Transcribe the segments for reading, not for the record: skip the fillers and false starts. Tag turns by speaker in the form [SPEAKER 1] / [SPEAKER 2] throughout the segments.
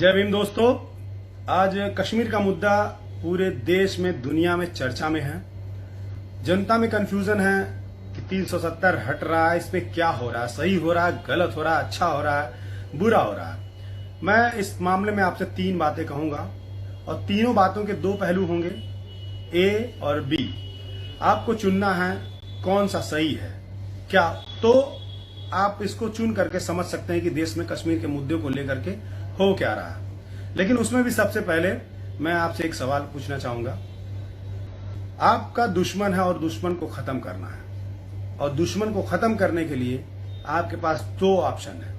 [SPEAKER 1] जय भीम दोस्तों। आज कश्मीर का मुद्दा पूरे देश में दुनिया में चर्चा में है। जनता में कंफ्यूजन है कि 370 हट रहा है, इस पे क्या हो रहा है, सही हो रहा है, गलत हो रहा है, अच्छा हो रहा है, बुरा हो रहा है। मैं इस मामले में आपसे 3 बातें कहूंगा और तीनों बातों के 2 पहलू होंगे, ए और बी। आपको चुनना है कौन सा सही है क्या, तो आप इसको चुन करके समझ सकते हैं कि देश में कश्मीर के मुद्दे को लेकर के हो क्या रहा है। लेकिन उसमें भी सबसे पहले मैं आपसे एक सवाल पूछना चाहूंगा। आपका दुश्मन है और दुश्मन को खत्म करना है, और दुश्मन को खत्म करने के लिए आपके पास 2 ऑप्शन है।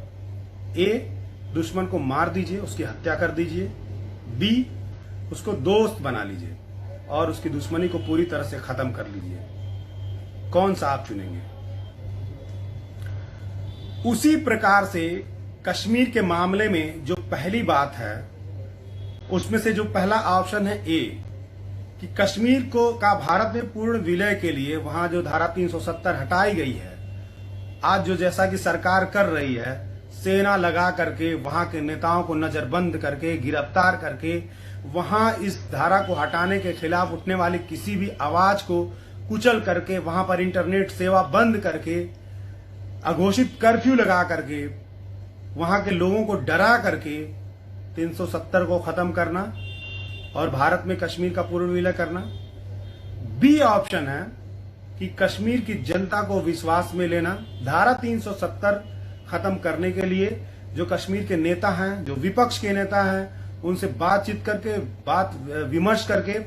[SPEAKER 1] ए, दुश्मन को मार दीजिए, उसकी हत्या कर दीजिए। बी, उसको दोस्त बना लीजिए और उसकी दुश्मनी को पूरी तरह से खत्म कर लीजिए। कौन सा आप चुनेंगे? उसी प्रकार से कश्मीर के मामले में जो पहली बात है, उसमें से जो पहला ऑप्शन है ए, कि कश्मीर को का भारत में पूर्ण विलय के लिए वहां जो धारा 370 हटाई गई है, आज जो जैसा कि सरकार कर रही है, सेना लगा करके वहां के नेताओं को नजरबंद करके गिरफ्तार करके वहां इस धारा को हटाने के खिलाफ उठने वाली किसी भी आवाज को कुचल करके, वहां पर इंटरनेट सेवा बंद करके, अघोषित कर्फ्यू लगा करके, वहां के लोगों को डरा करके 370 को खत्म करना और भारत में कश्मीर का पूर्ण विलय करना। बी ऑप्शन है कि कश्मीर की जनता को विश्वास में लेना, धारा 370 खत्म करने के लिए जो कश्मीर के नेता हैं, जो विपक्ष के नेता हैं, उनसे बातचीत करके, बात विमर्श करके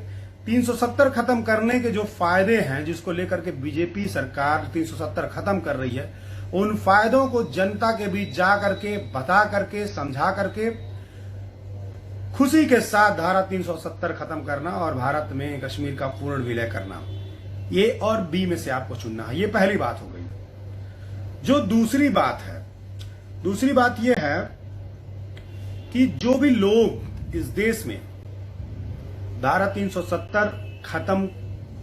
[SPEAKER 1] 370 खत्म करने के जो फायदे हैं, जिसको लेकर के बीजेपी सरकार 370 खत्म कर रही है, उन फायदों को जनता के बीच जा करके, बता करके, समझा करके खुशी के साथ धारा 370 खत्म करना और भारत में कश्मीर का पूर्ण विलय करना। ये और बी में से आपको चुनना है। ये पहली बात हो गई। जो दूसरी बात है, दूसरी बात यह है कि जो भी लोग इस देश में धारा 370 खत्म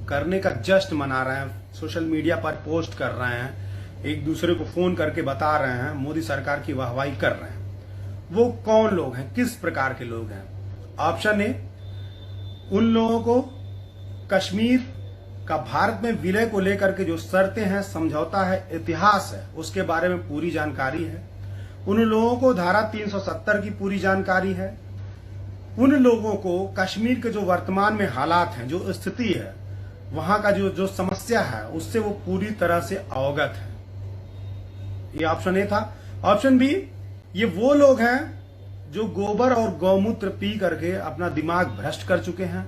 [SPEAKER 1] करने का जश्न मना रहे हैं, सोशल मीडिया पर पोस्ट कर रहे हैं, एक दूसरे को फोन करके बता रहे हैं, मोदी सरकार की वाहवाही कर रहे हैं, वो कौन लोग हैं, किस प्रकार के लोग हैं? ऑप्शन ए, उन लोगों को कश्मीर का भारत में विलय को लेकर के जो शर्तें हैं, समझौता है, इतिहास है, उसके बारे में पूरी जानकारी है। उन लोगों को धारा 370 की पूरी जानकारी है। उन लोगों को कश्मीर के जो वर्तमान में हालात हैं, जो स्थिति है, वहां का जो समस्या है, उससे वो पूरी तरह से अवगत है। ये ऑप्शन ए था। ऑप्शन बी, ये वो लोग हैं जो गोबर और गौमूत्र पी करके अपना दिमाग भ्रष्ट कर चुके हैं,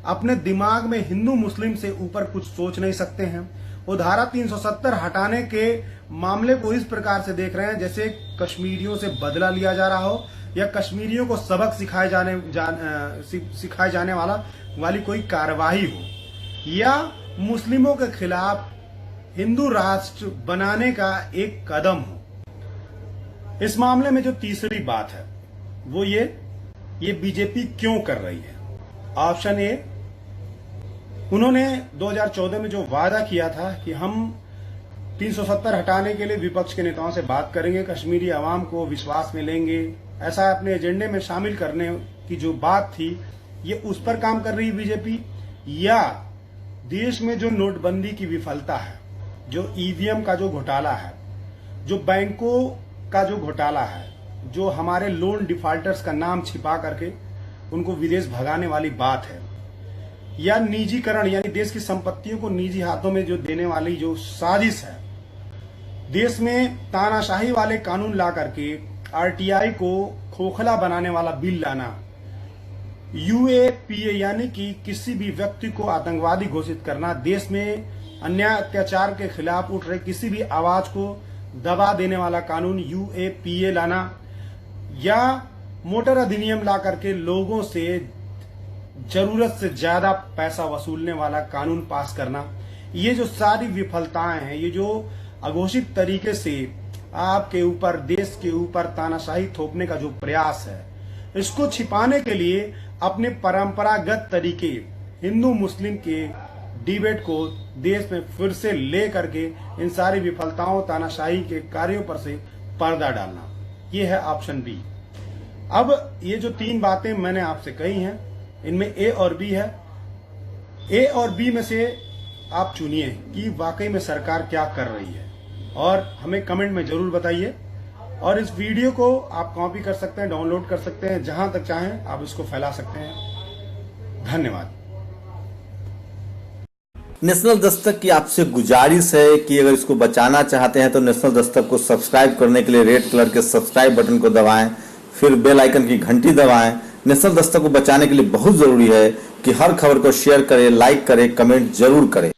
[SPEAKER 1] अपने दिमाग में हिंदू मुस्लिम से ऊपर कुछ सोच नहीं सकते हैं। वो धारा 370 हटाने के मामले को इस प्रकार से देख रहे हैं जैसे कश्मीरियों से बदला लिया जा रहा हो, या कश्मीरियों को सबक सिखाए जाने वाली कोई कार्यवाही हो, या मुस्लिमों के खिलाफ हिंदू राष्ट्र बनाने का एक कदम हो। इस मामले में जो तीसरी बात है वो ये बीजेपी क्यों कर रही है। ऑप्शन ए, उन्होंने 2014 में जो वादा किया था कि हम 370 हटाने के लिए विपक्ष के नेताओं से बात करेंगे, कश्मीरी आवाम को विश्वास में लेंगे, ऐसा अपने एजेंडे में शामिल करने की जो बात थी, ये उस पर काम कर रही है बीजेपी, या देश में जो नोटबंदी की विफलता है, जो ईवीएम का जो घोटाला है, जो बैंकों का जो घोटाला है, जो हमारे लोन डिफॉल्टर्स का नाम छिपा करके उनको विदेश भगाने वाली बात है, या निजीकरण यानी देश की संपत्तियों को निजी हाथों में जो देने वाली जो साजिश है, देश में तानाशाही वाले कानून ला करके आरटीआई को खोखला बनाने वाला बिल लाना, यूएपीए यानी कि किसी भी व्यक्ति को आतंकवादी घोषित करना, देश में अन्याय अत्याचार के खिलाफ उठ रहे किसी भी आवाज को दबा देने वाला कानून यूएपीए लाना, या मोटर अधिनियम ला करके लोगों से जरूरत से ज्यादा पैसा वसूलने वाला कानून पास करना। ये जो सारी विफलताएं हैं, ये जो अघोषित तरीके से आपके ऊपर, देश के ऊपर तानाशाही थोपने का जो प्रयास है, इसको छिपाने के लिए अपने परंपरागत तरीके हिंदू मुस्लिम के डिबेट को देश में फिर से ले करके इन सारी विफलताओं, तानाशाही के कार्यों पर से पर्दा डालना, ये है ऑप्शन बी। अब ये जो 3 बातें मैंने आपसे कही हैं, इनमें ए और बी है। ए और बी में से आप चुनिए कि वाकई में सरकार क्या कर रही है, और हमें कमेंट में जरूर बताइए। और इस वीडियो को आप कॉपी कर सकते हैं, डाउनलोड कर सकते हैं, जहां तक चाहें आप इसको फैला सकते हैं। धन्यवाद।
[SPEAKER 2] नेशनल दस्तक की आपसे गुजारिश है कि अगर इसको बचाना चाहते हैं तो नेशनल दस्तक को सब्सक्राइब करने के लिए रेड कलर के सब्सक्राइब बटन को दबाएं, फिर बेल आइकन की घंटी दबाएं। नेशनल दस्तक को बचाने के लिए बहुत जरूरी है कि हर खबर को शेयर करें, लाइक करें, कमेंट जरूर करें।